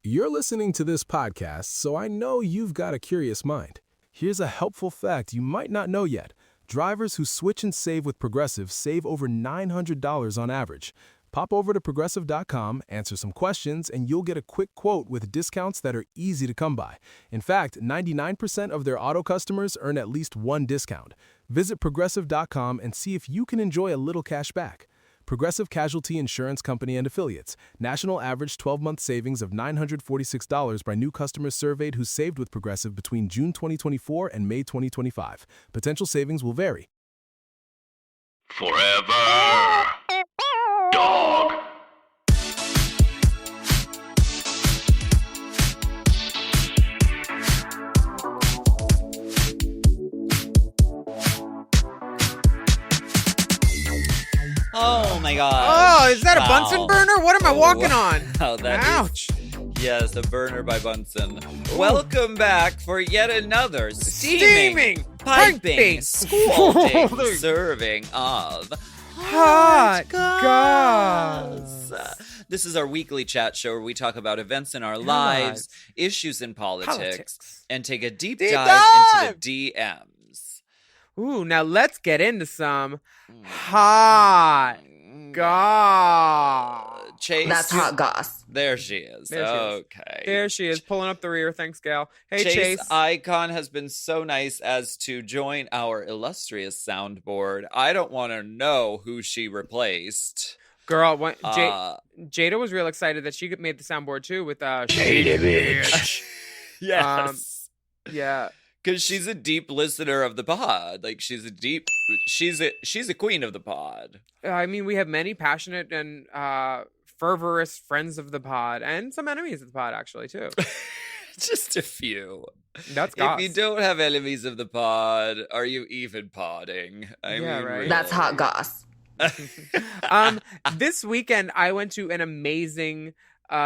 You're listening to this podcast, so I know you've got a curious mind. Here's a helpful fact you might not know yet. Drivers who switch and save with Progressive save over $900 on average. Pop over to Progressive.com, answer some questions, and you'll get a quick quote with discounts that are easy to come by. In fact, 99% of their auto customers earn at least one discount. Visit Progressive.com and see if you can enjoy a little cash back. Progressive Casualty Insurance Company and Affiliates. National average 12-month savings of $946 by new customers surveyed who saved with Progressive between June 2024 and May 2025. Potential savings will vary. Forever Dog. Oh my god. Oh, is that a Bunsen burner? What am I walking on? Wow, that Ouch. Yes, a burner by Bunsen. Welcome back for yet another Steaming, piping, piping, scalding scalding, serving of hot goss. This is our weekly chat show where we talk about events in our lives, issues in politics, and take a deep dive into the DMs. Ooh, now let's get into some hot goss. Chase. That's hot goss. There she is. There she is. Okay. There she is, pulling up the rear. Thanks, Gail. Hey, Chase. Icon has been so nice as to join our illustrious soundboard. I don't want to know who she replaced. Girl, Jada was real excited that she made the soundboard too with Jada bitch. Yes. Yeah. Because she's a deep listener of the pod. Like she's a queen of the pod. I mean, we have many passionate and fervorous friends of the pod, and some enemies of the pod, actually, too. Just a few. That's goss. If you don't have enemies of the pod, are you even podding? I mean, right. really. That's hot goss. This weekend, I went to an amazing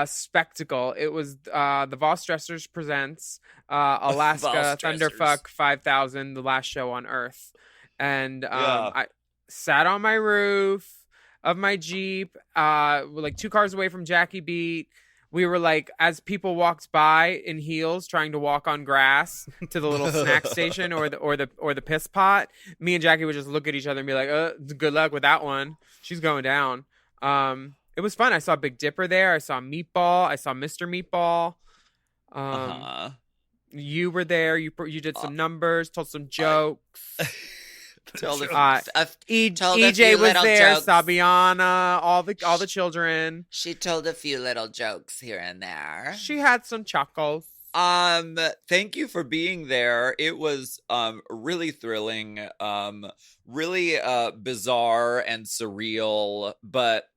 spectacle. It was the Voss Dressers Presents Alaska Thunderfuck 5000, the last show on Earth. And I sat on my roof of my Jeep, like 2 cars away from Jackie Beat. We were like, as people walked by in heels trying to walk on grass to the little snack station or the piss pot, me and Jackie would just look at each other and be like, good luck with that one. She's going down. It was fun. I saw Big Dipper there. I saw Meatball. I saw Mr. Meatball. You were there. You did some numbers, told some jokes. EJ was there. Jokes. Sabiana, all the children. She told a few little jokes here and there. She had some chuckles. Thank you for being there. It was really thrilling, really bizarre and surreal, but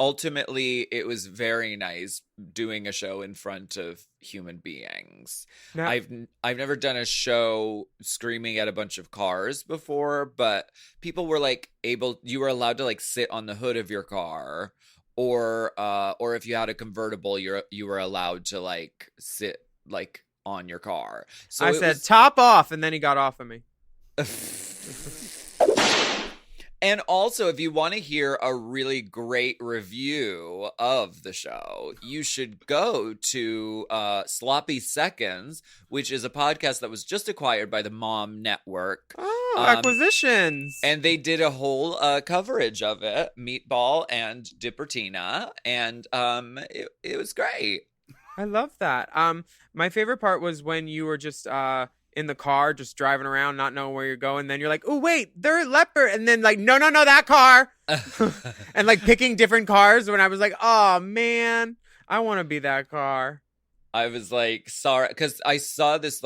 ultimately it was very nice doing a show in front of human beings. Now, I've never done a show screaming at a bunch of cars before, but people were like you were allowed to like sit on the hood of your car, or if you had a convertible, you were allowed to like sit like on your car. So I said top off, and then he got off of me. And also, if you want to hear a really great review of the show, you should go to Sloppy Seconds, which is a podcast that was just acquired by the Mom Network. Oh, acquisitions. And they did a whole coverage of it, Meatball and Dippertina, and it was great. I love that. My favorite part was when you were just in the car, just driving around, not knowing where you're going. Then you're like, oh, wait, they're a leopard. And then like, no, that car. And like picking different cars when I was like, oh, man, I want to be that car. I was like, sorry, because I saw this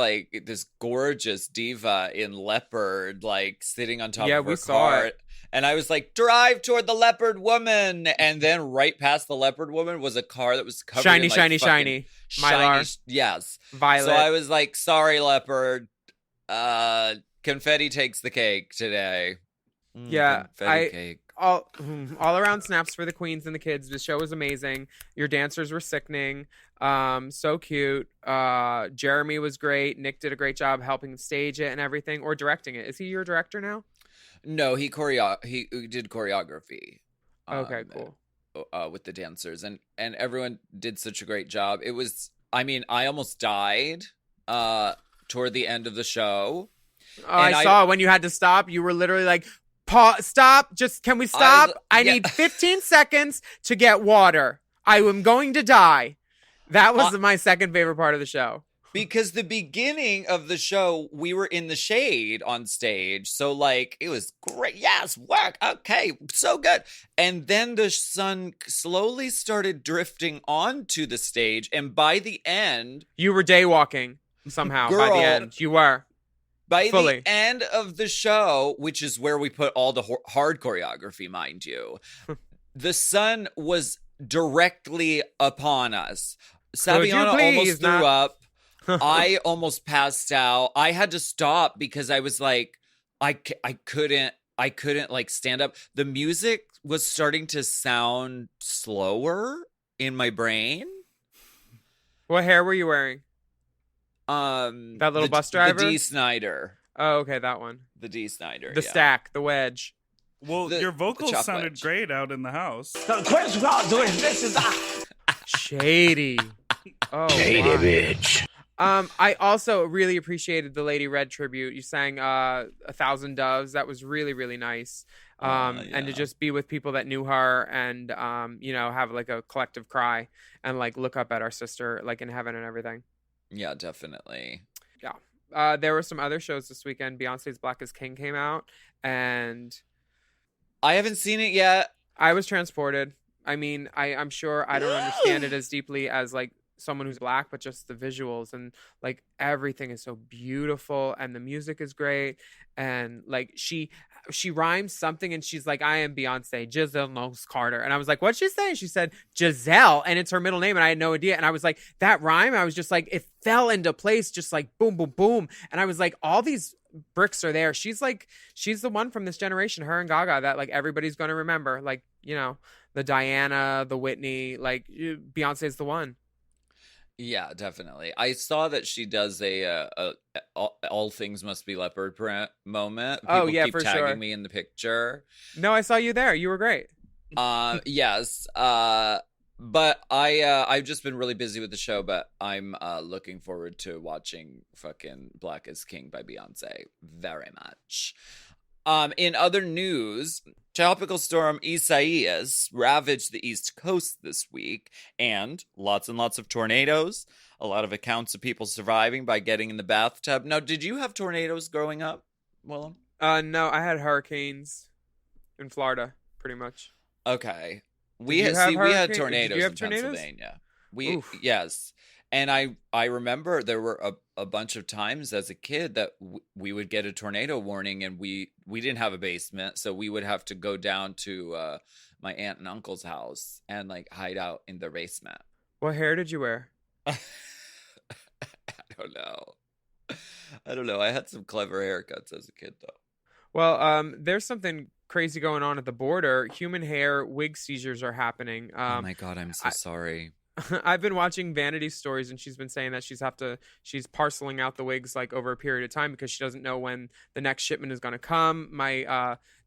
gorgeous diva in leopard, like sitting on top of her car. It. And I was like, drive toward the leopard woman. And then right past the leopard woman was a car that was covered in like shiny. Mylar. Yes. Violet. So I was like, sorry, leopard. Confetti takes the cake today. Yeah. Confetti cake. All around snaps for the queens and the kids. The show was amazing. Your dancers were sickening. So cute. Jeremy was great. Nick did a great job helping stage it and everything, or directing it. Is he your director now? No, he did choreography. Okay, cool. with the dancers, and everyone did such a great job. It was, I mean, I almost died toward the end of the show. Oh, I saw when you had to stop. You were literally like, stop. Just, can we stop? I need 15 seconds to get water. I am going to die. That was my second favorite part of the show. Because the beginning of the show, we were in the shade on stage. So, like, it was great. Yes, work. Okay, so good. And then the sun slowly started drifting onto the stage. And by the end... You were daywalking somehow by the end. You were. By fully. The end of the show, which is where we put all the hard choreography, mind you, the sun was directly upon us. Saviana almost threw up. I almost passed out. I had to stop because I was like, I couldn't like stand up. The music was starting to sound slower in my brain. What hair were you wearing? That little bus driver? The D. Snyder. Oh, okay, that one. The D. Snyder. The stack, the wedge. Well, your vocals sounded great out in the house. The question we're all doing this is Shady. Oh, Shady bitch. I also really appreciated the Lady Red tribute. You sang 1,000 Doves. That was really, really nice. And to just be with people that knew her and, have like a collective cry and like look up at our sister like in heaven and everything. Yeah, definitely. Yeah. There were some other shows this weekend. Beyonce's Black is King came out and... I haven't seen it yet. I was transported. I mean, I'm sure I don't understand it as deeply as like someone who's Black, but just the visuals and like everything is so beautiful and the music is great. And like she rhymes something and she's like, I am Beyonce, Giselle Knowles Carter. And I was like, what'd she say? She said Giselle, and it's her middle name, and I had no idea. And I was like, that rhyme, I was just like, it fell into place, just like boom, boom, boom. And I was like, all these bricks are there. She's the one from this generation, her and Gaga, that like everybody's going to remember. Like, the Diana, the Whitney, like Beyonce's the one. Yeah, definitely. I saw that she does a all things must be leopard print moment. People keep tagging me in the picture. No, I saw you there. You were great. Yes. But I've just been really busy with the show, but I'm looking forward to watching fucking Black is King by Beyonce very much. In other news, Tropical Storm Isaias ravaged the East Coast this week, and lots of tornadoes. A lot of accounts of people surviving by getting in the bathtub. Now, did you have tornadoes growing up, Willam? No, I had hurricanes in Florida, pretty much. Okay. We had tornadoes in tornadoes? Pennsylvania. Yes. And I remember there were a bunch of times as a kid that we would get a tornado warning, and we didn't have a basement, so we would have to go down to my aunt and uncle's house and like hide out in the basement. What hair did you wear? I don't know. I had some clever haircuts as a kid, though. Well, there's something crazy going on at the border. Human hair wig seizures are happening. Oh my God, I'm so sorry. I've been watching Vanity Stories, and she's been saying that she's parceling out the wigs like over a period of time because she doesn't know when the next shipment is going to come.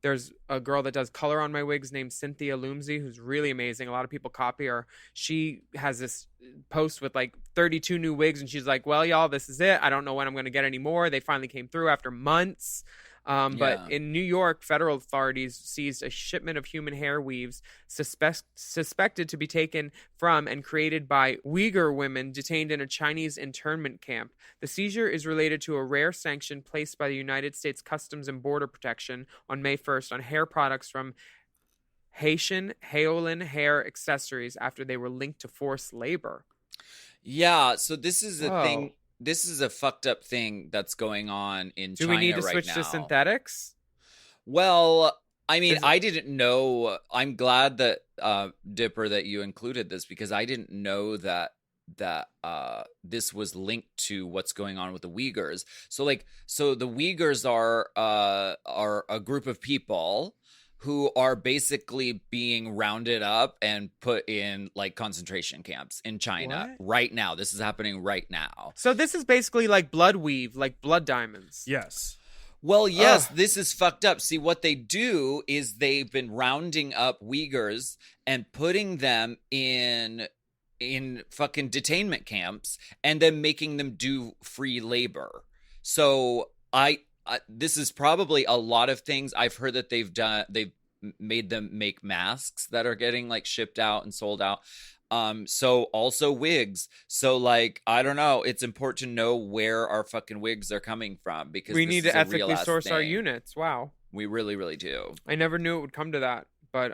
There's a girl that does color on my wigs named Cynthia Loomsey, who's really amazing. A lot of people copy her. She has this post with like 32 new wigs, and she's like, well, y'all, this is it. I don't know when I'm going to get any more. They finally came through after months. But in New York, federal authorities seized a shipment of human hair weaves suspected to be taken from and created by Uyghur women detained in a Chinese internment camp. The seizure is related to a rare sanction placed by the United States Customs and Border Protection on May 1st on hair products from Haitian Heolin hair accessories after they were linked to forced labor. Yeah, so this is a thing. This is a fucked up thing that's going on in China right now. Do we need to switch to synthetics? Well, I mean, I didn't know. I'm glad that, Dipper, that you included this because I didn't know that this was linked to what's going on with the Uyghurs. So the Uyghurs are a group of people who are basically being rounded up and put in like concentration camps in China right now. This is happening right now. So this is basically like blood weave, like blood diamonds. Yes. Well, yes, this is fucked up. See, what they do is they've been rounding up Uyghurs and putting them in fucking detainment camps and then making them do free labor. So this is probably a lot of things. I've heard that they've made them make masks that are getting like shipped out and sold out. So also wigs. So like, I don't know. It's important to know where our fucking wigs are coming from because we need to ethically source our units. Wow. We really, really do. I never knew it would come to that, but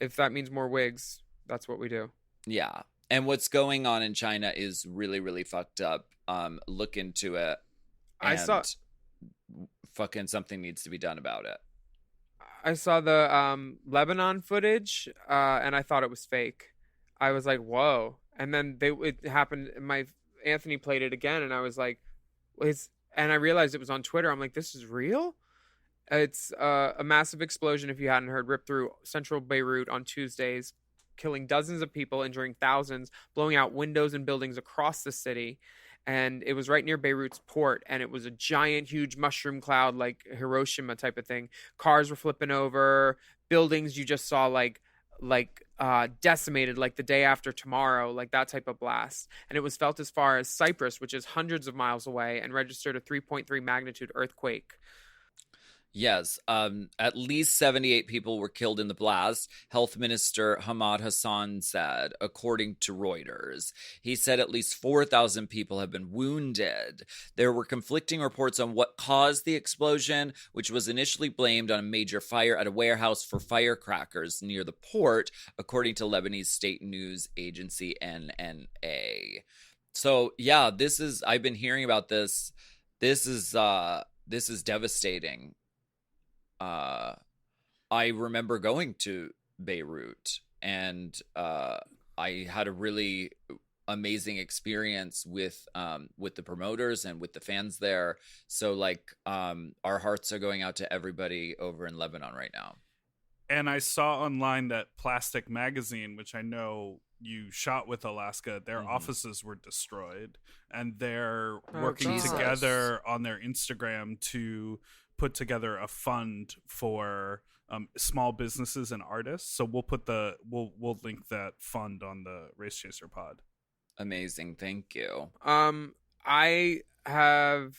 if that means more wigs, that's what we do. Yeah. And what's going on in China is really, really fucked up. Look into it. I saw fucking something needs to be done about it. I saw the Lebanon footage and I thought it was fake. I was like, whoa. And then it happened. Anthony played it again. And I was like, and I realized it was on Twitter. I'm like, this is real. It's a massive explosion. If you hadn't heard, ripped through central Beirut on Tuesdays, killing dozens of people, injuring thousands, blowing out windows and buildings across the city. And it was right near Beirut's port. And it was a giant, huge mushroom cloud, like Hiroshima type of thing. Cars were flipping over, buildings you just saw like decimated like the day after tomorrow, like that type of blast. And it was felt as far as Cyprus, which is hundreds of miles away, and registered a 3.3 magnitude earthquake. Yes, at least 78 people were killed in the blast, Health Minister Hamad Hassan said, according to Reuters. He said at least 4,000 people have been wounded. There were conflicting reports on what caused the explosion, which was initially blamed on a major fire at a warehouse for firecrackers near the port, according to Lebanese state news agency NNA. So, yeah, I've been hearing about this. This is devastating. I remember going to Beirut and I had a really amazing experience with the promoters and with the fans there. So like our hearts are going out to everybody over in Lebanon right now. And I saw online that Plastic Magazine, which I know you shot with Alaska, their offices were destroyed, and they're working together on their Instagram to put together a fund for small businesses and artists. So we'll link that fund on the Race Chaser pod. Amazing, thank you. I have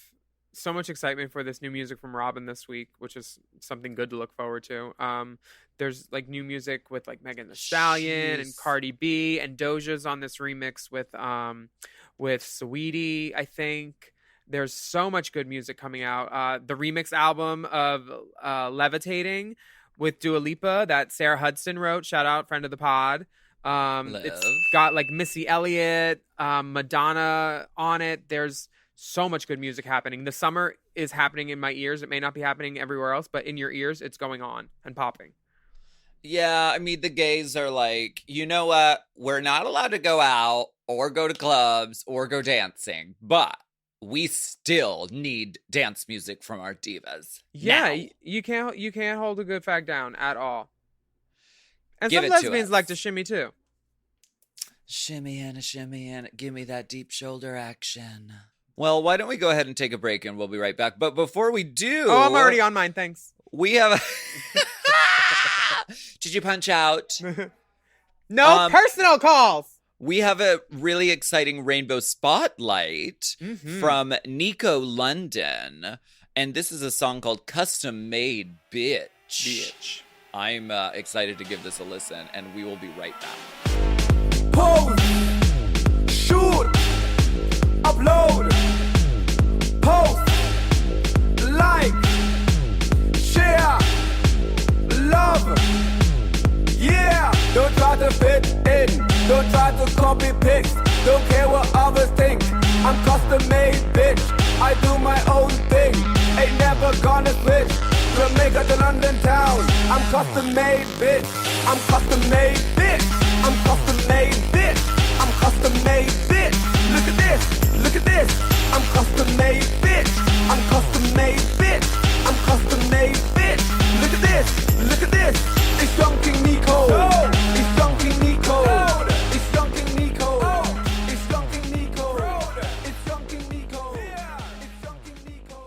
so much excitement for this new music from Robin this week, which is something good to look forward to. There's like new music with like Megan Thee Stallion and Cardi B, and Doja's on this remix with Saweetie, I think. There's so much good music coming out. The remix album of Levitating with Dua Lipa that Sarah Hudson wrote. Shout out, friend of the pod. It's got like Missy Elliott, Madonna on it. There's so much good music happening. The summer is happening in my ears. It may not be happening everywhere else, but in your ears, it's going on and popping. Yeah, I mean, the gays are like, you know what? We're not allowed to go out or go to clubs or go dancing, but we still need dance music from our divas. Yeah, now. you can't hold a good fact down at all. And Give some lesbians like to shimmy too. Shimmy and give me that deep shoulder action. Well, why don't we go ahead and take a break and we'll be right back. But before we do... Oh, I'm already on mine, thanks. We have... Did you punch out? No personal calls! We have a really exciting rainbow spotlight from Nico London. And this is a song called Custom Made Bitch. I'm excited to give this a listen, and we will be right back. Post, shoot, upload, post, like, share, love, yeah. Don't try to fit in, don't try to copy pics, don't care what others think. I'm custom made, bitch, I do my own thing, ain't never gonna switch. Jamaica to London town, I'm custom made, bitch. I'm custom made, bitch. I'm custom made, bitch. I'm custom made, bitch. Look at this, look at this. I'm custom made, bitch. I'm custom made, bitch. I'm custom made, bitch. Look at this, look at this. It's Young King Nico. It's Young King Nico. It's Young King Nico. It's Young King Nico. It's Young King Nico. It's Young King Nico.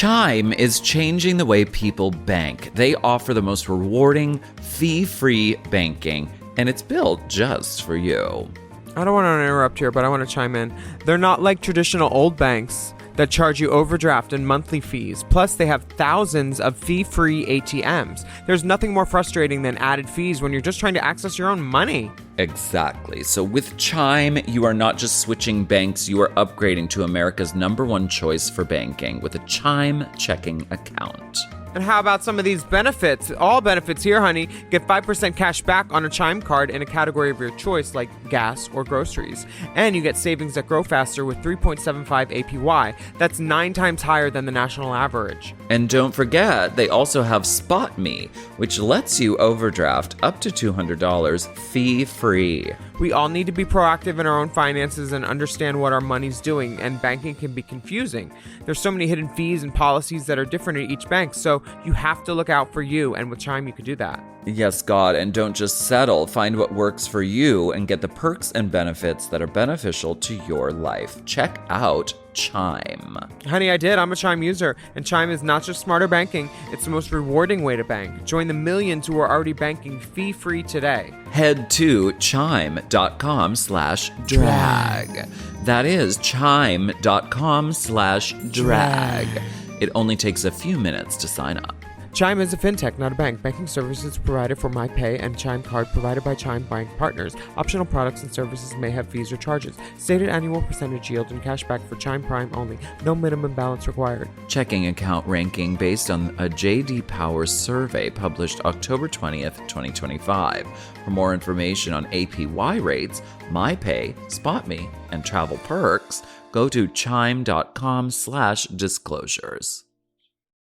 Chime is changing the way people bank. They offer the most rewarding, fee-free banking, and it's built just for you. I don't want to interrupt here, but I want to chime in. They're not like traditional old banks that charge you overdraft and monthly fees. Plus, they have thousands of fee-free ATMs. There's nothing more frustrating than added fees when you're just trying to access your own money. Exactly. So with Chime, you are not just switching banks, you are upgrading to America's #1 choice for banking with a Chime checking account. And how about some of these benefits? All benefits here, honey. Get 5% cash back on a Chime card in a category of your choice like gas or groceries. And you get savings that grow faster with 3.75 APY. That's 9 times higher than the national average. And don't forget, they also have Spot Me, which lets you overdraft up to $200 fee-free. We all need to be proactive in our own finances and understand what our money's doing, and banking can be confusing. There's so many hidden fees and policies that are different at each bank, so you have to look out for you, and with Chime you can do that. Yes, God, and don't just settle. Find what works for you and get the perks and benefits that are beneficial to your life. Check out Chime. Honey, I did. I'm a Chime user, and Chime is not just smarter banking, it's the most rewarding way to bank. Join the millions who are already banking fee-free today. Head to chime.com/drag. That is chime.com/drag. It only takes a few minutes to sign up. Chime is a fintech, not a bank. Banking services provided for MyPay and Chime Card provided by Chime Bank Partners. Optional products and services may have fees or charges. Stated annual percentage yield and cashback for Chime Prime only. No minimum balance required. Checking account ranking based on a J.D. Power survey published October 20th, 2025. For more information on APY rates, MyPay, SpotMe, and travel perks, go to chime.com/disclosures.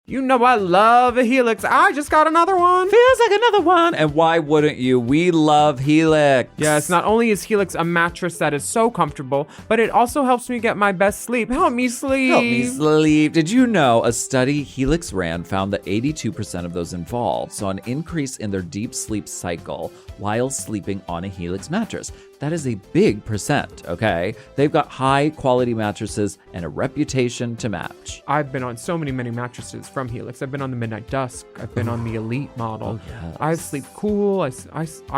You know I love a Helix. I just got another one. Feels like another one. And why wouldn't you? We love Helix. Yes, not only is Helix a mattress that is so comfortable, but it also helps me get my best sleep. Help me sleep. Help me sleep. Did you know a study Helix ran found that 82% of those involved saw an increase in their deep sleep cycle while sleeping on a Helix mattress? That is a big percent, okay? They've got high quality mattresses and a reputation to match. I've been on so many mattresses from Helix. I've been on the Midnight Dusk. I've been on the Elite model. Oh, yes. I sleep cool. I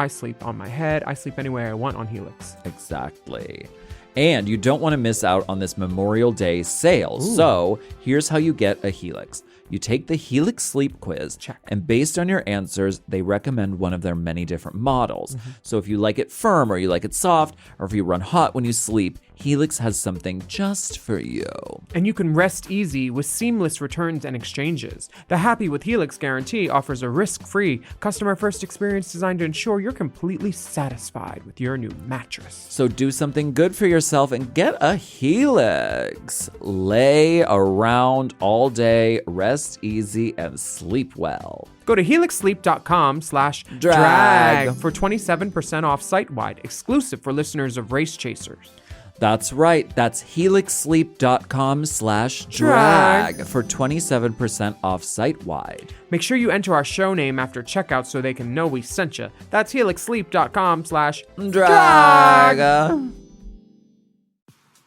sleep on my head. I sleep anywhere I want on Helix. Exactly. And you don't want to miss out on this Memorial Day sale. Ooh. So here's how you get a Helix. You take the Helix Sleep Quiz, and based on your answers, they recommend one of their many different models. Mm-hmm. So if you like it firm or you like it soft, or if you run hot when you sleep, Helix has something just for you. And you can rest easy with seamless returns and exchanges. The Happy with Helix guarantee offers a risk-free, customer-first experience designed to ensure you're completely satisfied with your new mattress. So do something good for yourself and get a Helix. Lay around all day, rest easy, and sleep well. Go to helixsleep.com/drag for 27% off site-wide, exclusive for listeners of Race Chasers. That's right. That's helixsleep.com/drag for 27% off site-wide. Make sure you enter our show name after checkout so they can know we sent you. That's helixsleep.com/drag.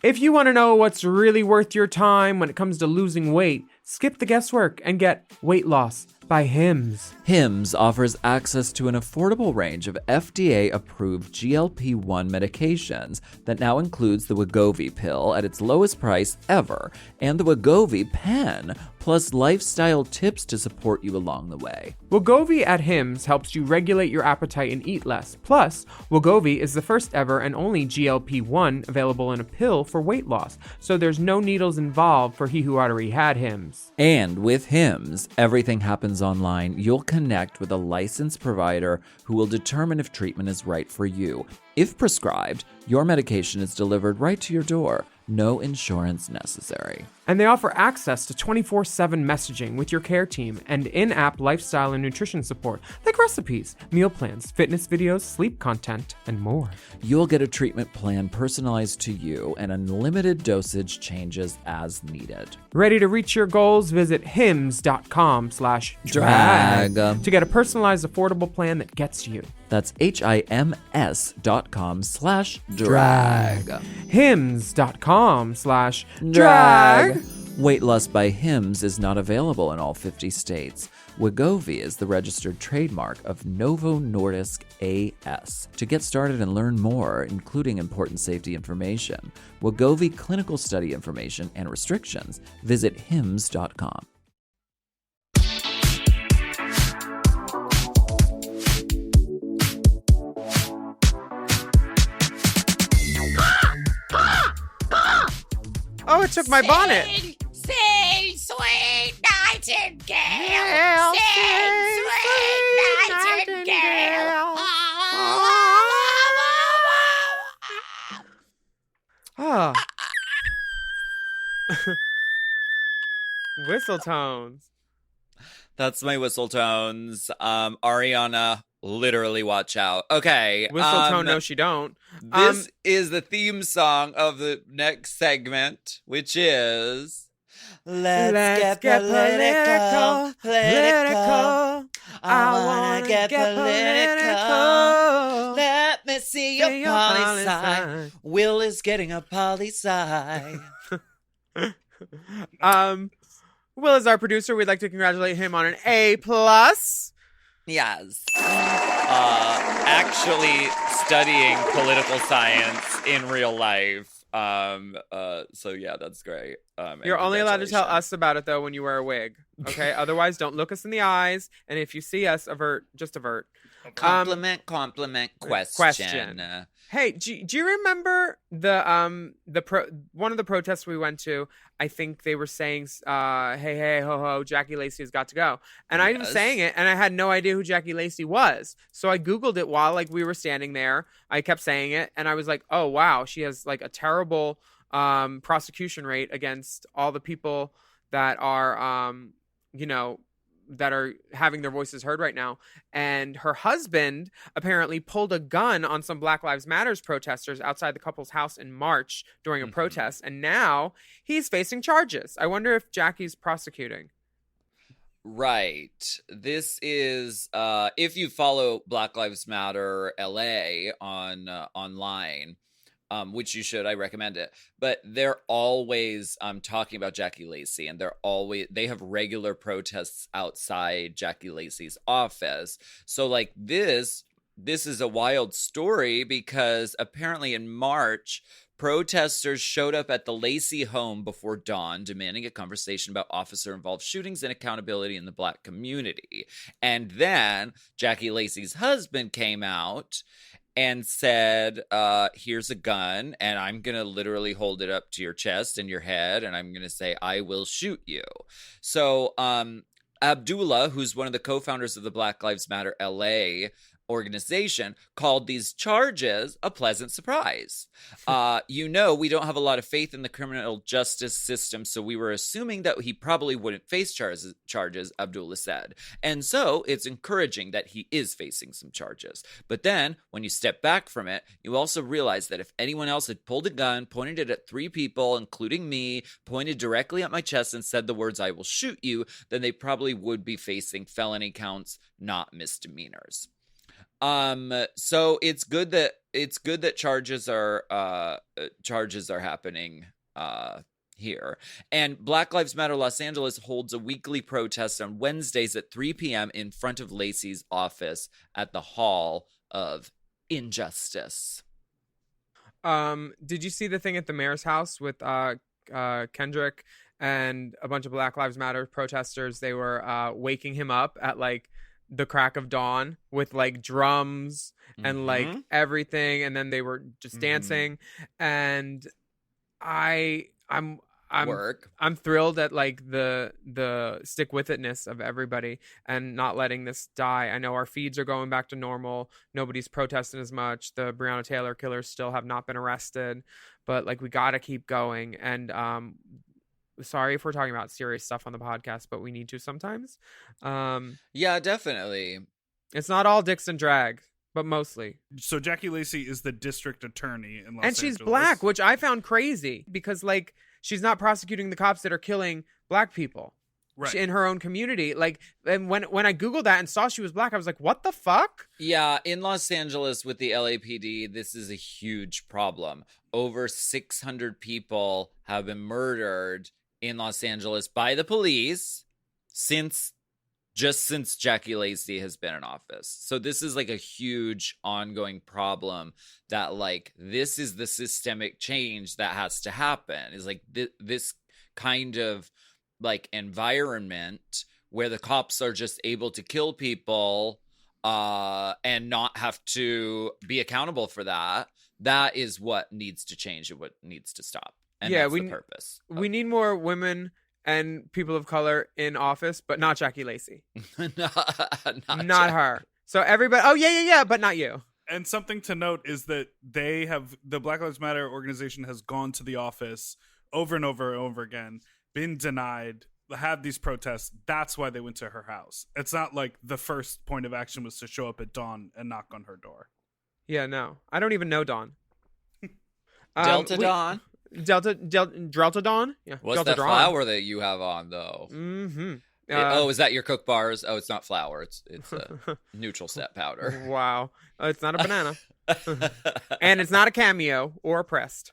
If you want to know what's really worth your time when it comes to losing weight, skip the guesswork and get Weight Loss by Hims. Hims offers access to an affordable range of FDA-approved GLP-1 medications that now includes the Wegovy pill at its lowest price ever and the Wegovy pen, plus lifestyle tips to support you along the way. Wegovy at Hims helps you regulate your appetite and eat less. Plus, Wegovy is the first ever and only GLP-1 available in a pill for weight loss, so there's no needles involved for he who already had Hims. And with Hims, everything happens online. You'll connect with a licensed provider who will determine if treatment is right for you. If prescribed, your medication is delivered right to your door. No insurance necessary. And they offer access to 24/7 messaging with your care team and in-app lifestyle and nutrition support, like recipes, meal plans, fitness videos, sleep content, and more. You'll get a treatment plan personalized to you and unlimited dosage changes as needed. Ready to reach your goals? Visit hims.com/drag to get a personalized, affordable plan that gets you. That's HIMS.com/drag. Hims.com/drag. Weight Loss by Hims is not available in all 50 states. Wegovy is the registered trademark of Novo Nordisk AS. To get started and learn more, including important safety information, Wegovy clinical study information and restrictions, visit hims.com. Oh, it took my bonnet. Sing, sweet nightingale. Sing, sweet nightingale. Ah. Whistle tones. That's my whistle tones. Ariana, literally watch out. Okay. Whistle tone, no, she don't. This is the theme song of the next segment, which is Let's get political. I wanna get political. Let me see your poli sci. Will is getting a poli sci. Will is our producer. We'd like to congratulate him on an A+. Yes. Actually studying political science in real life. So yeah, that's great. You're only allowed to tell congratulations. us about it though when you wear a wig. Okay. Otherwise, don't look us in the eyes. And if you see us, just avert. Compliment, question. Hey, do you remember one of the protests we went to? I think they were saying, hey, ho, ho, Jackie Lacey has got to go. And I was saying it, and I had no idea who Jackie Lacey was. So I Googled it while we were standing there. I kept saying it, and I was like, oh, wow, she has a terrible prosecution rate against all the people that are, that are having their voices heard right now. And her husband apparently pulled a gun on some Black Lives Matters protesters outside the couple's house in March during a protest. And now he's facing charges. I wonder if Jackie's prosecuting. Right. This is if you follow Black Lives Matter LA on online, which you should, I recommend it. But they're always talking about Jackie Lacey, and they have regular protests outside Jackie Lacey's office. So this is a wild story because apparently in March, protesters showed up at the Lacey home before dawn, demanding a conversation about officer-involved shootings and accountability in the Black community. And then Jackie Lacey's husband came out and said, here's a gun, and I'm going to literally hold it up to your chest and your head, and I'm going to say, I will shoot you. So Abdullah, who's one of the co-founders of the Black Lives Matter LA organization, called these charges a pleasant surprise. We don't have a lot of faith in the criminal justice system, so we were assuming that he probably wouldn't face charges, Abdullah said. And so it's encouraging that he is facing some charges. But then, when you step back from it, you also realize that if anyone else had pulled a gun, pointed it at 3 people, including me, pointed directly at my chest and said the words, I will shoot you, then they probably would be facing felony counts, not misdemeanors. So it's good that charges are happening here. And Black Lives Matter Los Angeles holds a weekly protest on Wednesdays at 3 p.m. in front of Lacey's office at the Hall of Injustice. Did you see the thing at the mayor's house with Kendrick and a bunch of Black Lives Matter protesters? They were waking him up at the crack of dawn with drums and everything, and then they were just dancing, and I'm thrilled at the stick with itness of everybody and not letting this die. I know our feeds are going back to normal. Nobody's protesting as much. The Breonna Taylor killers still have not been arrested, but we gotta keep going. And sorry if we're talking about serious stuff on the podcast, but we need to sometimes. Yeah, definitely. It's not all dicks and drag, but mostly. So Jackie Lacey is the district attorney in Los Angeles. And she's Black, which I found crazy because she's not prosecuting the cops that are killing Black people. Right. In her own community. And when I Googled that and saw she was Black, I was like, what the fuck? Yeah, in Los Angeles with the LAPD, this is a huge problem. Over 600 people have been murdered in Los Angeles by the police since Jackie Lacey has been in office. So this is like a huge ongoing problem that like this is the systemic change that has to happen. Is like this kind of like environment where the cops are just able to kill people and not have to be accountable for that. That is what needs to change and what needs to stop. And that's the purpose. We need more women and people of color in office, but not Jackie Lacey. not her. So everybody, oh yeah, but not you. And something to note is that the Black Lives Matter organization has gone to the office over and over and over again, been denied, had these protests. That's why they went to her house. It's not like the first point of action was to show up at dawn and knock on her door. Yeah, no. I don't even know Dawn. Delta Dawn? Delta Dawn? Yeah. What's Delta that Dawn. flower that you have on, though? Mm-hmm. Is that your Cook bars? Oh, it's not flour. It's a neutral set powder. Wow. It's not a banana. And it's not a cameo or pressed.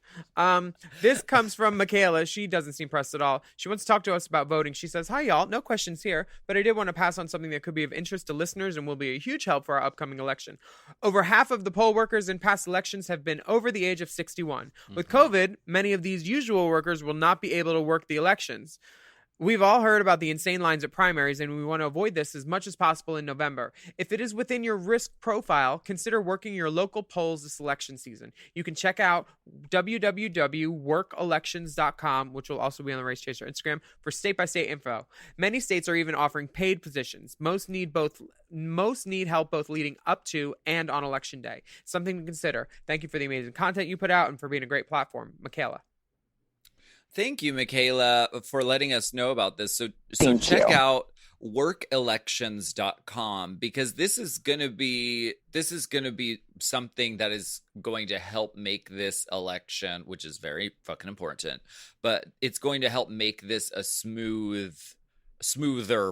This comes from Michaela. She doesn't seem pressed at all. She wants to talk to us about voting. She says, "Hi, y'all. No questions here, but I did want to pass on something that could be of interest to listeners and will be a huge help for our upcoming election. Over half of the poll workers in past elections have been over the age of 61. With COVID, many of these usual workers will not be able to work the elections. We've all heard about the insane lines at primaries, and we want to avoid this as much as possible in November. If it is within your risk profile, consider working your local polls this election season. You can check out www.workelections.com, which will also be on the Race Chaser Instagram, for state-by-state info. Many states are even offering paid positions. Most need help both leading up to and on election day. Something to consider. Thank you for the amazing content you put out and for being a great platform." Michaela. Thank you, Michaela, for letting us know about this. So check out workelections.com, because this is going to be something that is going to help make this election, which is very fucking important, but it's going to help make this a smoother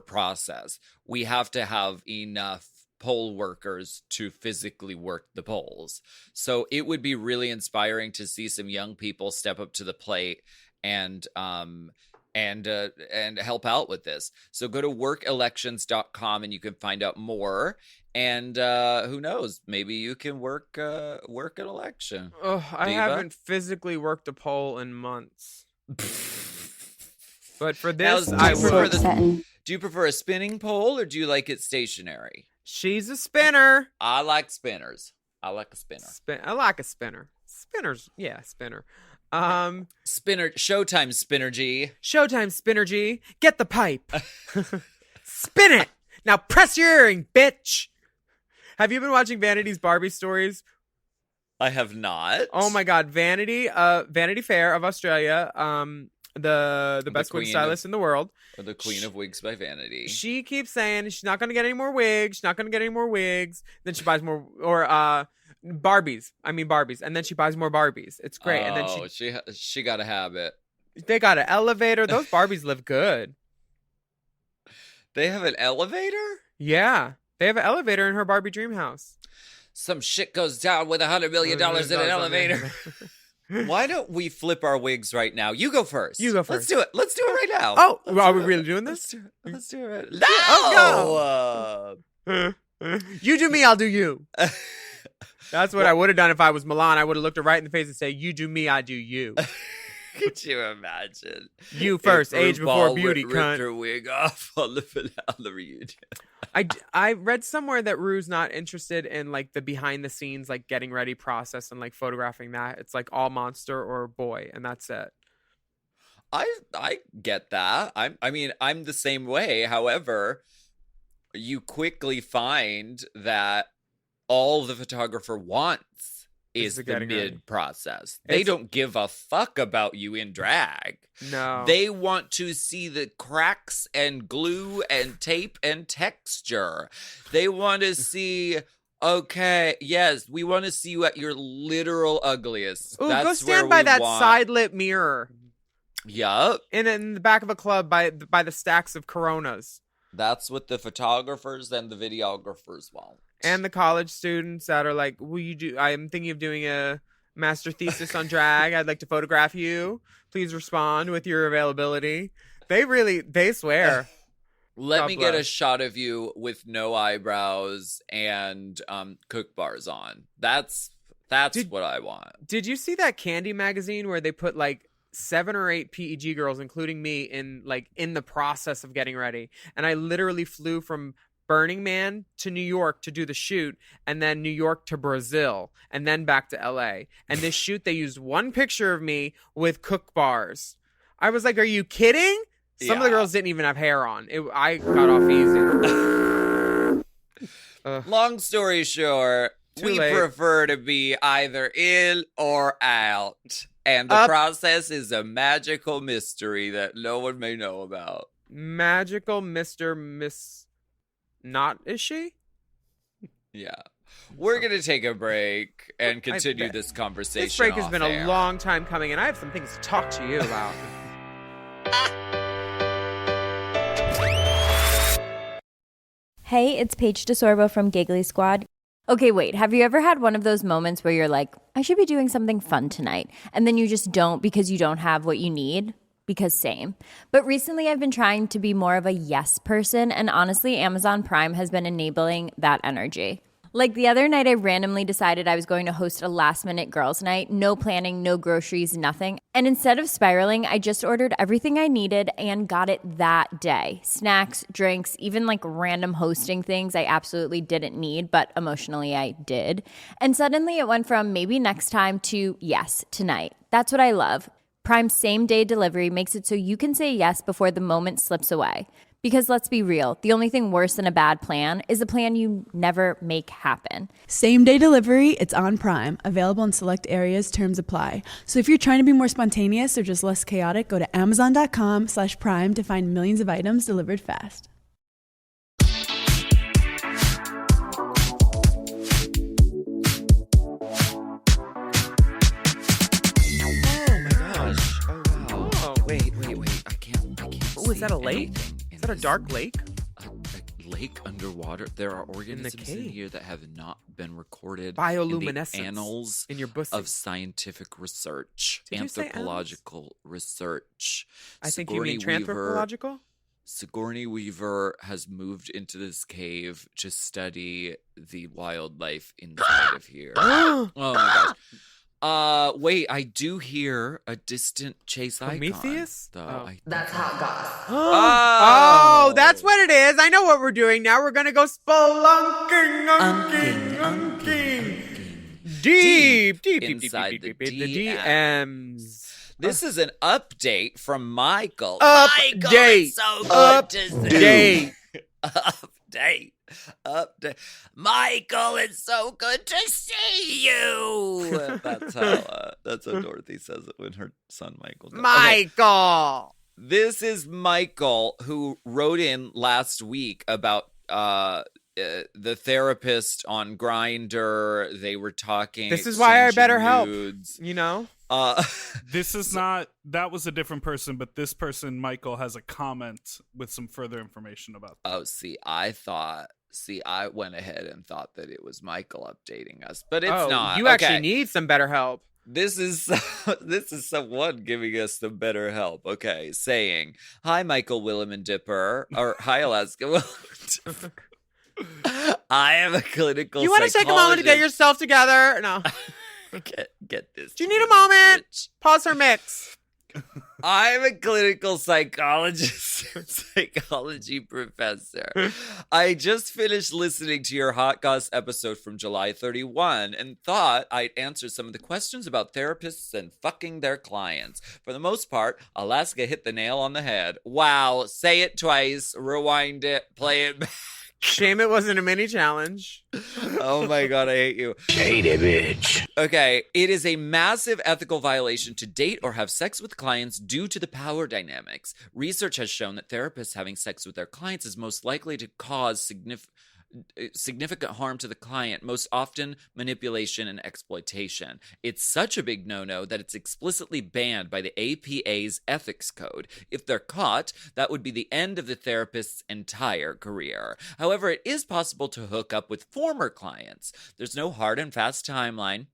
process. We have to have enough poll workers to physically work the polls. So it would be really inspiring to see some young people step up to the plate and help out with this. So go to workelections.com and you can find out more. And who knows? Maybe you can work an election. Oh, I haven't physically worked a poll in months. But for this, do you prefer a spinning pole or do you like it stationary? She's a spinner. I like spinners. I like a spinner. I like a spinner. Spinners, yeah, spinner. Spinner, Showtime Spinnergy. Showtime Spinnergy. Get the pipe. Spin it. Now press your earring, bitch. Have you been watching Vanity's Barbie stories? I have not. Oh my God, Vanity Fair of Australia. The best wig stylist in the world. Or the Queen of Wigs by Vanity. She keeps saying she's not going to get any more wigs. She's not going to get any more wigs. Then she buys more, Barbies. And then she buys more Barbies. It's great. And then she got to have it. They got an elevator. Those Barbies live good. They have an elevator? Yeah. They have an elevator in her Barbie dream house. Some shit goes down with $100 million in an elevator. Why don't we flip our wigs right now? You go first. Let's do it. Let's do it right now. Oh, are we really doing this? Let's do it right now. Oh, no. You do me, I'll do you. That's what I would have done if I was Milan. I would have looked her right in the face and say, "You do me, I do you." Could you imagine? You first, age before beauty, cunt. Ripped her wig off on the reunion. I read somewhere that Rue's not interested in like the behind the scenes, like getting ready process and like photographing that. It's like all monster or boy, and that's it. I get that. I'm the same way. However, you quickly find that all the photographer wants is the mid process. They don't give a fuck about you in drag. No. They want to see the cracks and glue and tape and texture. They want to see, okay, yes, we want to see you at your literal ugliest. Ooh, go stand by that side lit mirror. Yup. In the back of a club by the stacks of Coronas. That's what the photographers and the videographers want. And the college students that are like, I'm thinking of doing a Master thesis on drag. I'd like to photograph you. Please respond with your availability. They swear. Let God me get a bless. shot of you with no eyebrows and cook bars on. That's what I want. Did you see that Candy magazine where they put like 7 or 8 PEG girls, including me, in the process of getting ready? And I literally flew from Burning Man to New York to do the shoot, and then New York to Brazil, and then back to LA. And this shoot, they used one picture of me with cook bars. I was like, are you kidding? Some of the Yeah. girls didn't even have hair on. I got off easy. Long story short, Too we late. prefer to be either in or out. And the Up. process is a magical mystery that no one may know about. Magical Mr. Miss... Not, is she? Yeah. We're going to take a break and continue bet. this conversation. This break has off been air. a long time coming, and I have some things to talk to you about. Hey, it's Paige DeSorbo from Giggly Squad. Okay, wait, have you ever had one of those moments where you're like, I should be doing something fun tonight, and then you just don't because you don't have what you need? Because same. But recently I've been trying to be more of a yes person, and honestly, Amazon Prime has been enabling that energy. Like the other night, I randomly decided I was going to host a last-minute girls' night. No planning, no groceries, nothing. And instead of spiraling, I just ordered everything I needed and got it that day. Snacks, drinks, even like random hosting things I absolutely didn't need, but emotionally I did. And suddenly it went from maybe next time to yes, tonight. That's what I love. Prime's same-day delivery makes it so you can say yes before the moment slips away. Because let's be real, the only thing worse than a bad plan is a plan you never make happen. Same day delivery, it's on Prime. Available in select areas, terms apply. So if you're trying to be more spontaneous or just less chaotic, go to amazon.com/prime to find millions of items delivered fast. Oh my gosh. Oh wow. Oh. Wait. I can't Oh, is that a see lake? anything in Is that a this. dark lake? A lake underwater. There are organisms in cave. here that have not been recorded Bioluminescence. in the annals In your pussy. of scientific research, Did you say annals? anthropological research. I think you mean Sigourney Weaver- transmogrological? Sigourney Weaver has moved into this cave to study the wildlife inside of here. Oh my gosh. Wait, I do hear a distant chase icon. Prometheus? Though. Oh. That's hot goss. Oh, that's what it is. I know what we're doing now. We're gonna go spelunking, deep inside the the DMs. DMs. This is an update from Michael. Update. Michael, it's so good to see. Update. Update. Michael, it's so good to see you. That's how Dorothy says it when her son Michael dies. Okay. Michael. This is Michael, who wrote in last week about the therapist on Grindr. They were talking. This is why I exchanging better help. nudes. You know? This is not, that was a different person, but this person, Michael, has a comment with some further information about that. Oh, I went ahead and thought that it was Michael updating us, but it's not. You Okay. actually need some better help. This is someone giving us some better help. Okay, saying, "Hi, Michael, Willam, and Dipper," or "Hi, Alaska, Willam, and Dipper." I am a clinical. You want to take a moment to get yourself together? No. get this. Do you need a moment? Pause her mix. I'm a clinical psychologist, psychology professor. I just finished listening to your Hot Goss episode from July 31 and thought I'd answer some of the questions about therapists and fucking their clients. For the most part, Alaska hit the nail on the head. Wow, say it twice, rewind it, play it back. Shame it wasn't a mini challenge. Oh my God, I hate you. Shady bitch. Okay, it is a massive ethical violation to date or have sex with clients due to the power dynamics. Research has shown that therapists having sex with their clients is most likely to cause significant harm to the client, most often manipulation and exploitation. It's such a big no-no that it's explicitly banned by the APA's ethics code. If they're caught, that would be the end of the therapist's entire career. However, it is possible to hook up with former clients. There's no hard and fast timeline.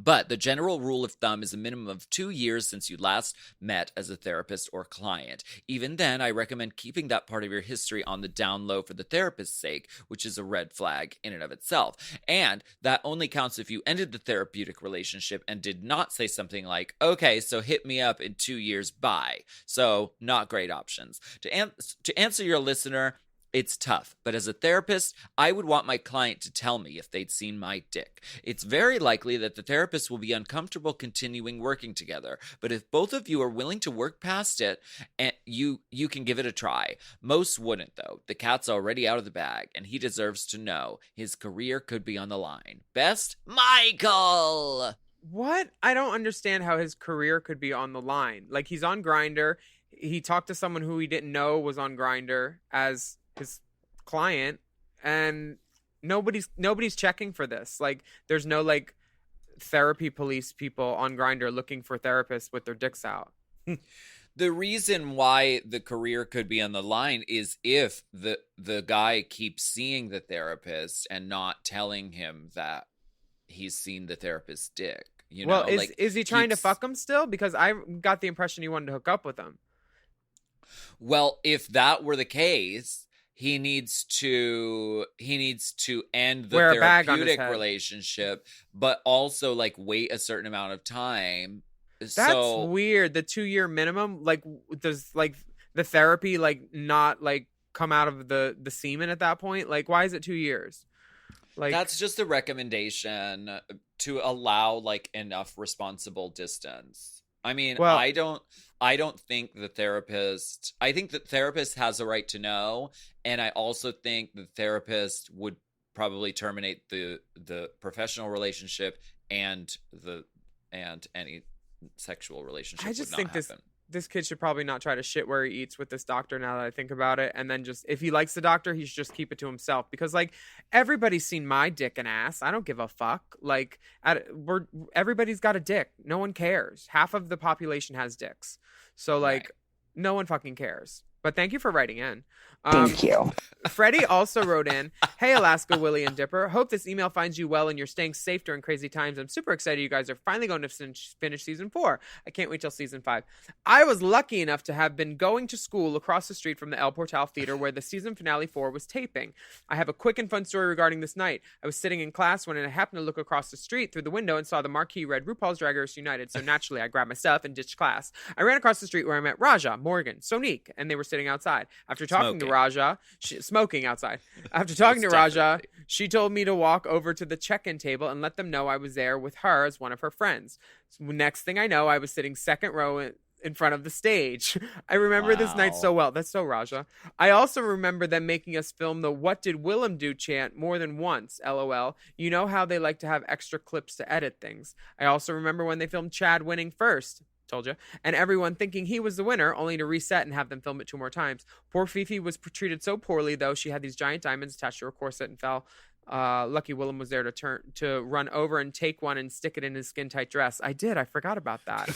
But the general rule of thumb is a minimum of 2 years since you last met as a therapist or client. Even then, I recommend keeping that part of your history on the down low for the therapist's sake, which is a red flag in and of itself. And that only counts if you ended the therapeutic relationship and did not say something like, okay, so hit me up in 2 years, bye. So, not great options. To answer your listener, it's tough, but as a therapist, I would want my client to tell me if they'd seen my dick. It's very likely that the therapist will be uncomfortable continuing working together, but if both of you are willing to work past it, and you can give it a try. Most wouldn't, though. The cat's already out of the bag, and he deserves to know his career could be on the line. Best, Michael! What? I don't understand how his career could be on the line. Like, he's on Grindr. He talked to someone who he didn't know was on Grindr as his client, and nobody's checking for this. Like, there's no like therapy police people on Grindr looking for therapists with their dicks out. The reason why the career could be on the line is if the guy keeps seeing the therapist and not telling him that he's seen the therapist's dick. You know, well, like, is he trying to fuck him still? Because I got the impression he wanted to hook up with him. Well, if that were the case, he needs to end the Wear a bag on his therapeutic head. relationship, but also like wait a certain amount of time. That's weird. The 2-year minimum, like, does like the therapy like not like come out of the semen at that point? Like, why is it 2 years? Like, that's just a recommendation to allow like enough responsible distance. I mean, well, I don't think the therapist. I think the therapist has a right to know, and I also think the therapist would probably terminate the professional relationship and any sexual relationship. I just would think not happen. this kid should probably not try to shit where he eats with this doctor now that I think about it. And then just, if he likes the doctor, he should just keep it to himself, because like everybody's seen my dick and ass. I don't give a fuck. Like everybody's got a dick. No one cares. Half of the population has dicks. So like Right. No one fucking cares. But thank you for writing in. Thank you. Freddie also wrote in, "Hey, Alaska, Willie, and Dipper. Hope this email finds you well and you're staying safe during crazy times. I'm super excited you guys are finally going to finish season 4. I can't wait till season 5. I was lucky enough to have been going to school across the street from the El Portal Theater where the season finale 4 was taping. I have a quick and fun story regarding this night. I was sitting in class when I happened to look across the street through the window and saw the marquee read RuPaul's Drag Race United. So naturally, I grabbed my stuff and ditched class. I ran across the street where I met Raja, Morgan, Sonique, and they were sitting outside. After talking to Raja, smoking outside. After talking to Raja, she told me to walk over to the check-in table and let them know I was there with her as one of her friends. So next thing I know, I was sitting second row in front of the stage. I remember this night so well. That's so Raja. I also remember them making us film the "What did Willam do" chant more than once, LOL. You know how they like to have extra clips to edit things. I also remember when they filmed Chad winning first. Told you. And everyone thinking he was the winner, only to reset and have them film it 2 more times. Poor Fifi was treated so poorly, though. She had these giant diamonds attached to her corset and fell. Lucky Willam was there to run over and take one and stick it in his skin tight dress. I did. I forgot about that.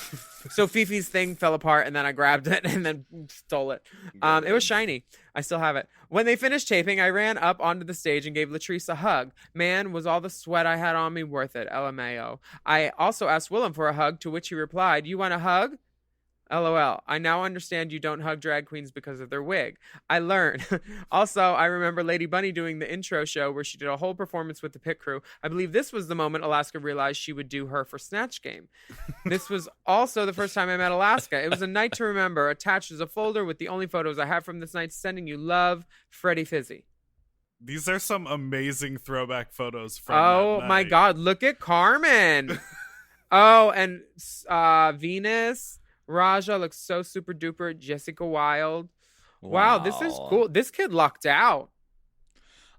So Fifi's thing fell apart, and then I grabbed it and then stole it. It was shiny. I still have it. When they finished taping, I ran up onto the stage and gave Latrice a hug. Man, was all the sweat I had on me worth it. LMAO. I also asked Willam for a hug, to which he replied, "You want a hug? LOL. I now understand you don't hug drag queens because of their wig. I learned." Also, I remember Lady Bunny doing the intro show where she did a whole performance with the pit crew. I believe this was the moment Alaska realized she would do her for Snatch Game. This was also the first time I met Alaska. It was a night to remember. Attached is a folder with the only photos I have from this night. Sending you love, Freddie Fizzy. These are some amazing throwback photos from Oh that my night. God. Look at Carmen. Oh, and Venus. Raja looks so super duper. Jessica Wilde. Wow, this is cool. This kid lucked out.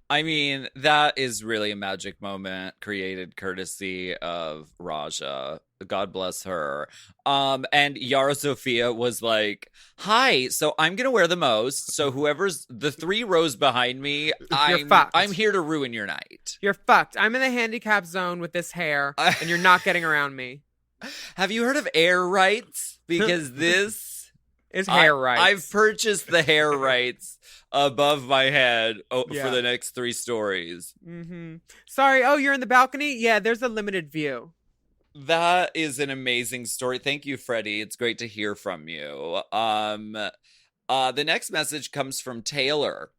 I mean, that is really a magic moment created courtesy of Raja. God bless her. And Yara Sofia was like, "Hi, so I'm gonna wear the most. So whoever's the 3 rows behind me, I'm here to ruin your night. You're fucked. I'm in the handicap zone with this hair, and you're not getting around me." Have you heard of air rights? Because this is hair rights. I've purchased the hair rights above my head for Yeah. the next 3 stories. Mm-hmm. Sorry. Oh, you're in the balcony? Yeah, there's a limited view. That is an amazing story. Thank you, Freddie. It's great to hear from you. The next message comes from Taylor.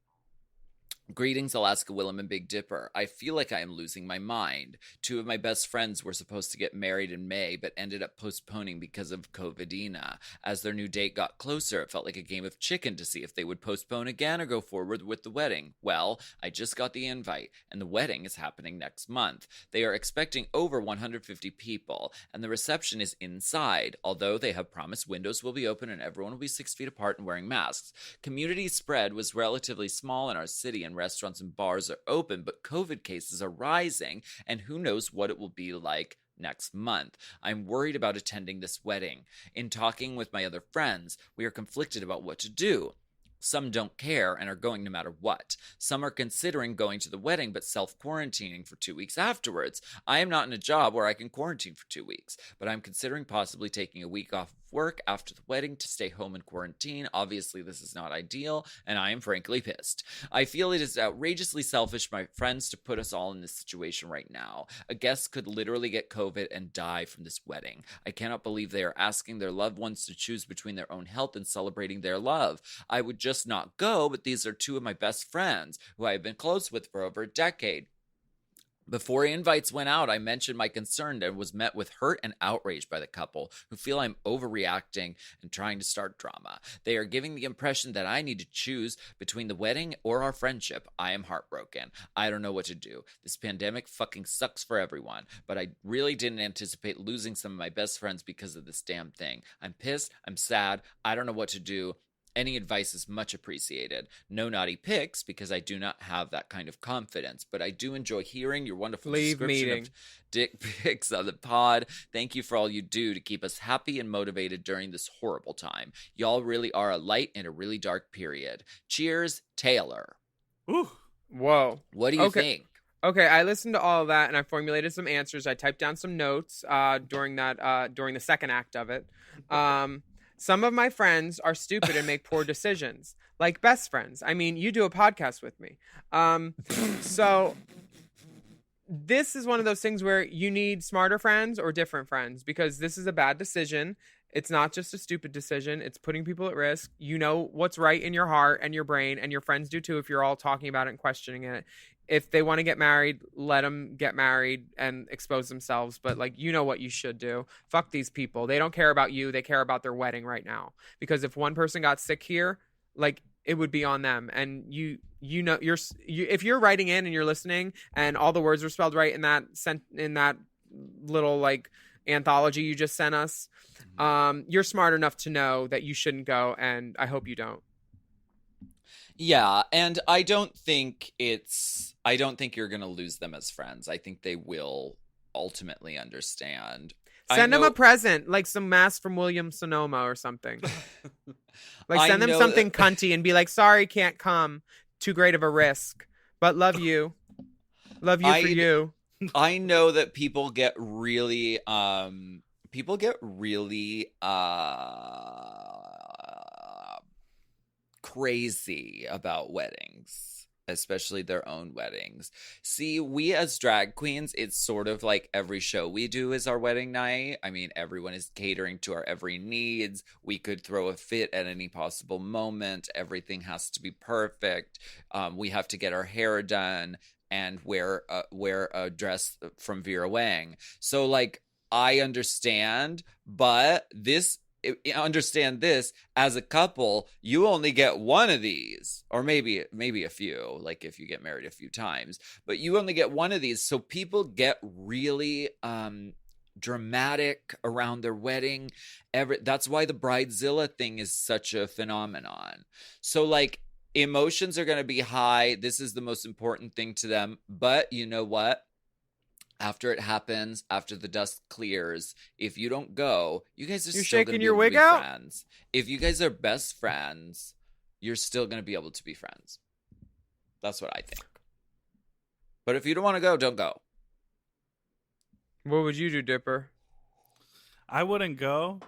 Greetings, Alaska, Willam, and Big Dipper. I feel like I am losing my mind. 2 of my best friends were supposed to get married in May, but ended up postponing because of COVIDina. As their new date got closer, it felt like a game of chicken to see if they would postpone again or go forward with the wedding. Well, I just got the invite, and the wedding is happening next month. They are expecting over 150 people, and the reception is inside, although they have promised windows will be open and everyone will be 6 feet apart and wearing masks. Community spread was relatively small in our city, and restaurants and bars are open, but COVID cases are rising, and who knows what it will be like next month. I'm worried about attending this wedding. In talking with my other friends, we are conflicted about what to do. Some don't care and are going no matter what. Some are considering going to the wedding but self-quarantining for 2 weeks afterwards. I am not in a job where I can quarantine for 2 weeks, but I'm considering possibly taking a week off of work after the wedding to stay home and quarantine. Obviously, this is not ideal, and I am frankly pissed. I feel it is outrageously selfish, my friends, to put us all in this situation right now. A guest could literally get COVID and die from this wedding. I cannot believe they are asking their loved ones to choose between their own health and celebrating their love. I would just not go, but these are 2 of my best friends who I have been close with for over a decade. Before invites went out, I mentioned my concern and was met with hurt and outrage by the couple, who feel I'm overreacting and trying to start drama. They are giving the impression that I need to choose between the wedding or our friendship. I am heartbroken. I don't know what to do. This pandemic fucking sucks for everyone, but I really didn't anticipate losing some of my best friends because of this damn thing. I'm pissed. I'm sad. I don't know what to do. Any advice is much appreciated. No naughty pics, because I do not have that kind of confidence, but I do enjoy hearing your wonderful description of dick pics on the pod. Thank you for all you do to keep us happy and motivated during this horrible time. Y'all really are a light in a really dark period. Cheers, Taylor. Ooh. Whoa. What do you think? Okay, I listened to all of that and I formulated some answers. I typed down some notes during the second act of it. Some of my friends are stupid and make poor decisions, like best friends. I mean, you do a podcast with me. So this is one of those things where you need smarter friends or different friends, because this is a bad decision. It's not just a stupid decision. It's putting people at risk. You know what's right in your heart and your brain, and your friends do too if you're all talking about it and questioning it. If they want to get married, let them get married and expose themselves. But, like, you know what you should do. Fuck these people. They don't care about you. They care about their wedding right now. Because if one person got sick here, like, it would be on them. And you know, if you're writing in and you're listening and all the words were spelled right in that little, like, anthology you just sent us, you're smart enough to know that you shouldn't go. And I hope you don't. Yeah, and I don't think you're going to lose them as friends. I think they will ultimately understand. Send them a present, like some mask from William Sonoma or something. Like, send them something cunty and be like, sorry, can't come. Too great of a risk. But love you. Love you for you. I know that people get really crazy about weddings, especially their own weddings. See, we as drag queens, it's sort of like every show we do is our wedding night. I mean, everyone is catering to our every needs. We could throw a fit at any possible moment. Everything has to be perfect. We have to get our hair done and wear a dress from Vera Wang. So, like, I understand, but understand this, as a couple, you only get one of these, or maybe a few, like if you get married a few times, but you only get one of these. So people get really dramatic around their wedding. That's why the Bridezilla thing is such a phenomenon. So, like, emotions are going to be high. This is the most important thing to them. But you know what? After it happens, after the dust clears, if you don't go, you guys are still shaking gonna your be wig able to be out? friends. If you guys are best friends, you're still going to be able to be friends. That's what I think. But if you don't want to go, don't go. What would you do, Dipper? I wouldn't go.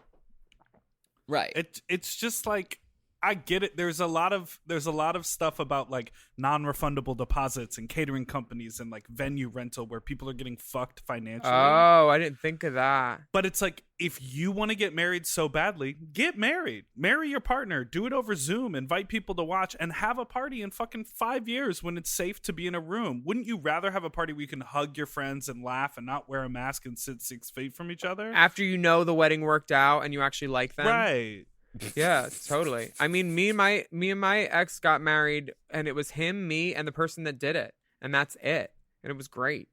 Right. It's just like, I get it. There's a lot of stuff about like non-refundable deposits and catering companies and like venue rental where people are getting fucked financially. Oh, I didn't think of that. But it's like, if you want to get married so badly, get married. Marry your partner. Do it over Zoom. Invite people to watch and have a party in fucking 5 years when it's safe to be in a room. Wouldn't you rather have a party where you can hug your friends and laugh and not wear a mask and sit 6 feet from each other? After you know the wedding worked out and you actually like them. Right. Yeah, totally. I mean, me and my ex got married, and it was him, me, and the person that did it, and that's it. And it was great.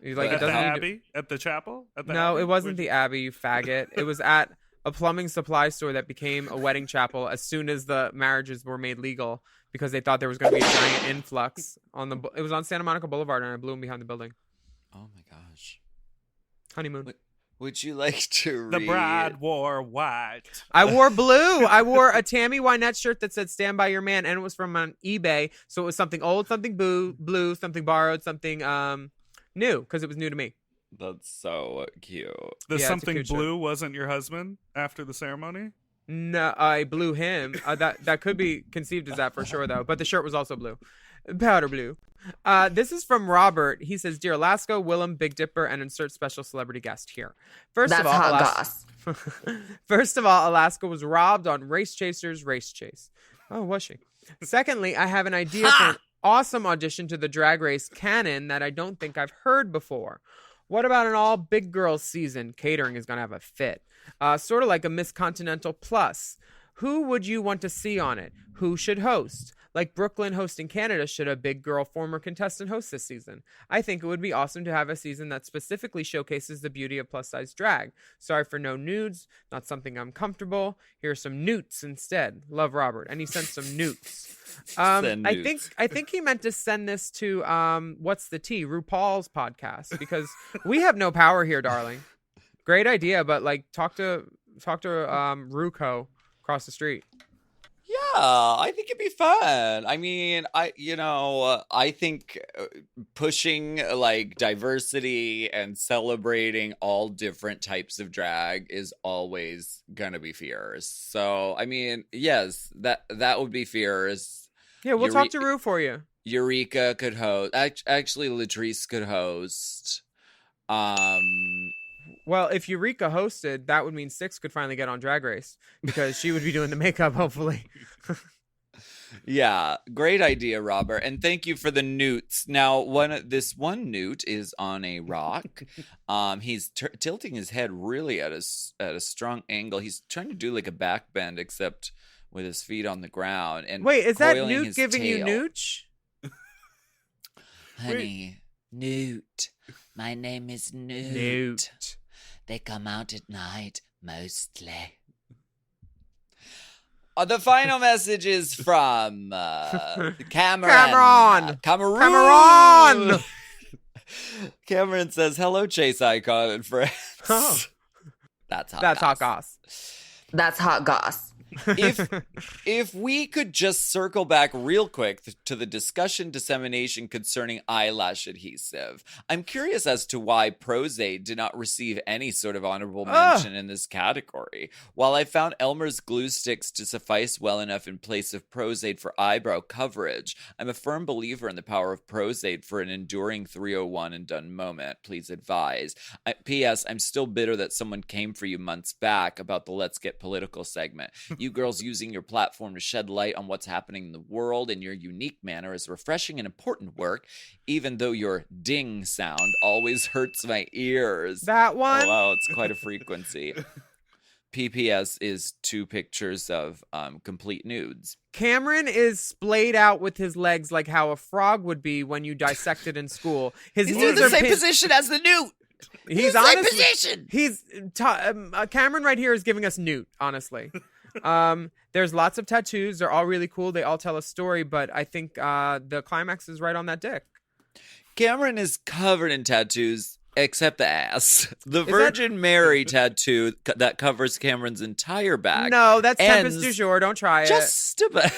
Like, at the Abbey? At the chapel? At the No, Abbey? it wasn't the Abbey, you faggot. It was at a plumbing supply store that became a wedding chapel as soon as the marriages were made legal because they thought there was going to be a giant influx on the. It was on Santa Monica Boulevard, and I blew him behind the building. Oh my gosh. Honeymoon. Would you like to read? The bride wore white. I wore blue. I wore a Tammy Wynette shirt that said "Stand by Your Man," and it was from on eBay. So it was something old, something blue, something borrowed, something new because it was new to me. That's so cute. The Yeah, something it's a cute blue wasn't your husband after the ceremony? No, I blew him. That could be conceived as that for sure, though. But the shirt was also blue, powder blue. This is from Robert. He says, "Dear Alaska, Willam, Big Dipper, and insert special celebrity guest here." First of all, Alaska was robbed on Race Chasers Race Chase. Oh, was she? Secondly, I have an idea for an awesome audition to the Drag Race canon that I don't think I've heard before. What about an all big girls season? Catering is going to have a fit. Sort of like a Miss Continental Plus. Who would you want to see on it? Who should host? Like Brooklyn hosting Canada, should a big girl former contestant host this season? I think it would be awesome to have a season that specifically showcases the beauty of plus-size drag. Sorry for no nudes, not something I'm comfortable. Here are some newts instead. Love, Robert. And he sent some newts. I think he meant to send this to what's the Tea? RuPaul's podcast, because we have no power here, darling. Great idea, but like talk to Ruco across the street. Yeah, I think it'd be fun. I mean, I think pushing like diversity and celebrating all different types of drag is always gonna be fierce. So, I mean, yes, that would be fierce. Yeah, we'll talk to Ru for you. Eureka could host. Actually, Latrice could host. Well, if Eureka hosted, that would mean Six could finally get on Drag Race because she would be doing the makeup, hopefully. Yeah, great idea, Robert. And thank you for the newts. Now, this one newt is on a rock. He's tilting his head really at a strong angle. He's trying to do like a back bend, except with his feet on the ground. And wait, is that coiling Newt his giving you tail. nooch? Honey, Newt. My name is Newt. They come out at night, mostly. The final message is from Cameron. Cameron says, "Hello, Chase Icon and friends." Oh. That's hot. That's hot goss. That's hot goss. If we could just circle back real quick to the discussion dissemination concerning eyelash adhesive. I'm curious as to why Prozaid did not receive any sort of honorable mention in this category. While I found Elmer's glue sticks to suffice well enough in place of Prozaid for eyebrow coverage, I'm a firm believer in the power of Prozaid for an enduring 301 and done moment. Please advise. P.S. I'm still bitter that someone came for you months back about the Let's Get Political segment. You girls using your platform to shed light on what's happening in the world in your unique manner is refreshing and important work, even though your ding sound always hurts my ears. That one? Oh, wow, it's quite a frequency. PPS is 2 pictures of complete nudes. Cameron is splayed out with his legs like how a frog would be when you dissected in school. His He's knees in the are same pinned- position as the Newt. He's honestly, honestly, position. He's Cameron right here is giving us Newt, honestly. There's lots of tattoos. They're all really cool. They all tell a story, but I think the climax is right on that dick. Cameron is covered in tattoos, except the ass. The Virgin Mary tattoo that covers Cameron's entire back. No, that's Tempest du jour. Don't try just it.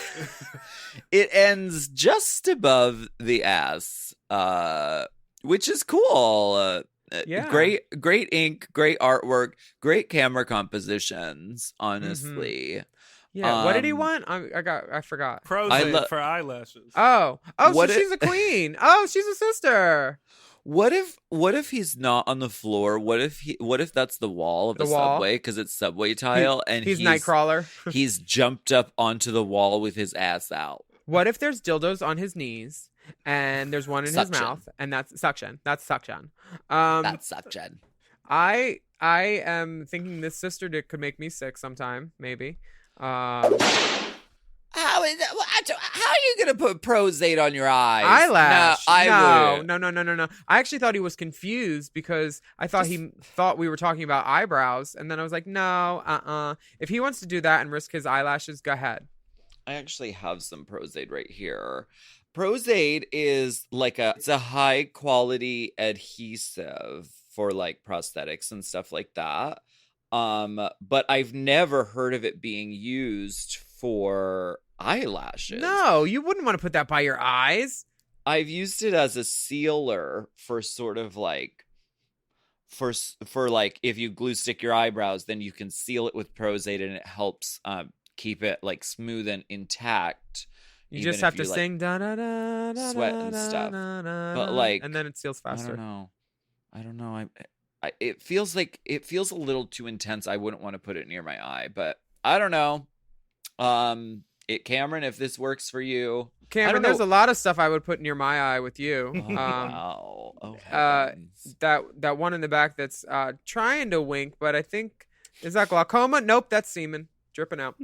It ends just above the ass, which is cool. Yeah. Great ink, great artwork, great camera compositions, honestly. Yeah. What did he want? I forgot. Prozade for eyelashes. Oh, so What she's a queen. Oh, she's a sister. What if he's not on the floor? What if that's the wall of the subway because it's subway tile and he's Nightcrawler. He's jumped up onto the wall with his ass out. What if there's dildos on his knees and there's one in his mouth and that's suction? That's suction. That's suction. I am thinking this sister dick could make me sick sometime, maybe. How are you gonna put Prozade on your eyes? Eyelash? No, I wouldn't. No. I actually thought he was confused because I thought he thought we were talking about eyebrows, and then I was like, no, If he wants to do that and risk his eyelashes, go ahead. I actually have some Prozade right here. Prozade is it's a high quality adhesive for like prosthetics and stuff like that. But I've never heard of it being used for eyelashes. No, you wouldn't want to put that by your eyes. I've used it as a sealer for sort of like for like if you glue stick your eyebrows, then you can seal it with Prozade and it helps keep it like smooth and intact. You just have to sing da da da da sweat and stuff. But like, and then it seals faster. I don't know. It feels a little too intense. I wouldn't want to put it near my eye, but I don't know. Cameron, if this works for you. Cameron, there's a lot of stuff I would put near my eye with you. Wow. Okay. That one in the back that's trying to wink, but I think is that glaucoma? Nope, that's semen dripping out.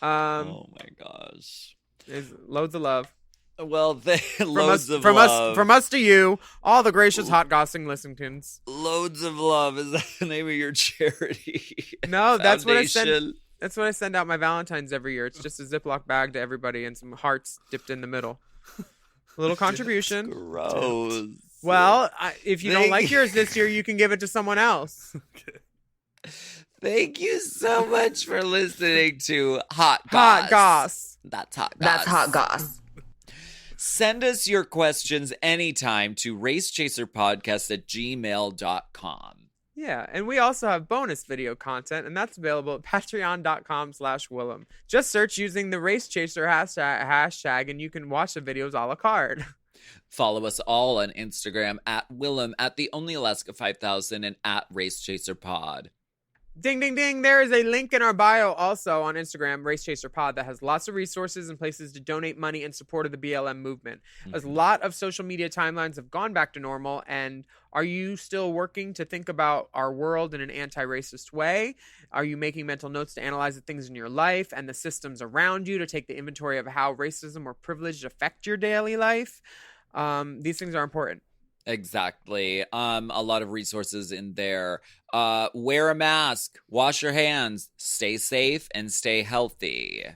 Oh my gosh. Is loads of love. Well, loads of love. From us to you, all the gracious hot gossing listeners. Loads of love. Is that the name of your charity? No, that's what I send. That's what I send out my Valentine's every year. It's just a Ziploc bag to everybody and some hearts dipped in the middle. A little contribution. Gross. Well, if you don't like yours this year, you can give it to someone else. Thank you so much for listening to Hot Goss. Hot Goss. That's Hot Goss. That's Hot Goss. Send us your questions anytime to racechaserpodcast@gmail.com. Yeah, and we also have bonus video content, and that's available at patreon.com/Willam. Just search using the Race Chaser hashtag, and you can watch the videos a la carte. Follow us all on Instagram at Willam, at the Only Alaska 5000, and at RaceChaserPod. Ding, ding, ding. There is a link in our bio also on Instagram, Race Chaser Pod, that has lots of resources and places to donate money in support of the BLM movement. A lot of social media timelines have gone back to normal. And are you still working to think about our world in an anti-racist way? Are you making mental notes to analyze the things in your life and the systems around you to take the inventory of how racism or privilege affect your daily life? These things are important. Exactly. A lot of resources in there. Wear a mask, wash your hands, stay safe, and stay healthy.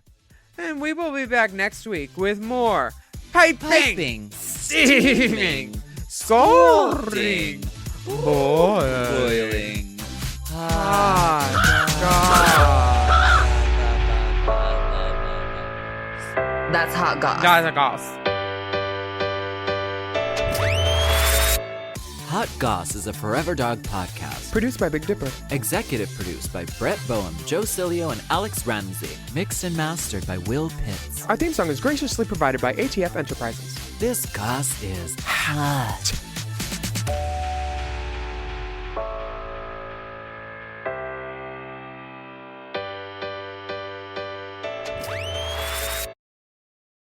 And we will be back next week with more piping, steaming, scalding, boiling, hot goss. That's Hot Goss. That's a goss. Hot Goss is a Forever Dog podcast. Produced by Big Dipper. Executive produced by Brett Boehm, Joe Cilio, and Alex Ramsey. Mixed and mastered by Will Pitts. Our theme song is graciously provided by ATF Enterprises. This Goss is hot.